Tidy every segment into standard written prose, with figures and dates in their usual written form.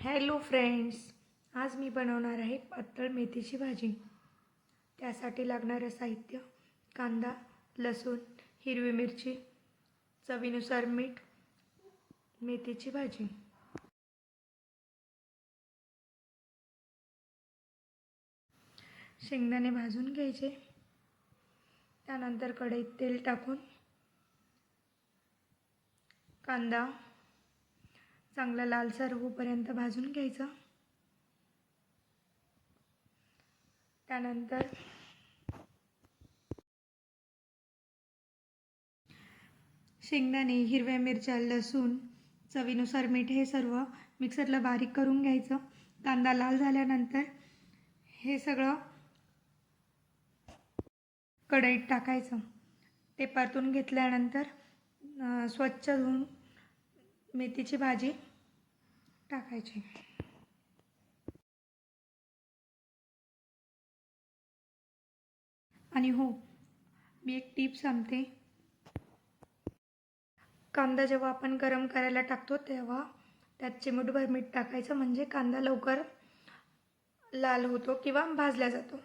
Hello friends, आज मी बनवणार आहे पातळ मेथीची भाजी। त्यासाठी लागणारे साहित्य: कांदा, लसूण, हिरवी मिरची, चवीनुसार मीठ, मेथीची भाजी। शेंगदाणे भाजून घ्यायचे। त्यानंतर कढईत तेल टाकून कांदा चांगला लालसर होईपर्यंत भाजून घ्यायचा। त्यानंतर शेंगदाणे, हिरव्या मिरच्या, लसूण, चवीनुसार मीठ हे सर्व मिक्सरला बारीक करून घ्यायचं। कांदा लाल झाल्यानंतर हे सगळं कढईत टाकायचं। ते परतून घेतल्यानंतर स्वच्छ धुवून मेथीची भाजी टाकायची। आणि हो, मी एक टिप सांगते, कांदा जेव्हा आपण गरम करायला टाकतो तेव्हा त्यात चिमूटभर मीठ टाकायचं, म्हणजे कांदा लवकर लाल होतो किंवा भाजला जातो।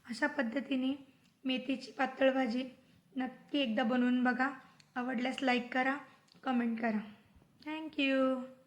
अशा पद्धतीने मेथीची पातळ भाजी नक्की एकदा बनवून बघा। आवडल्यास लाईक करा, कमेंट करा। थँक्यू।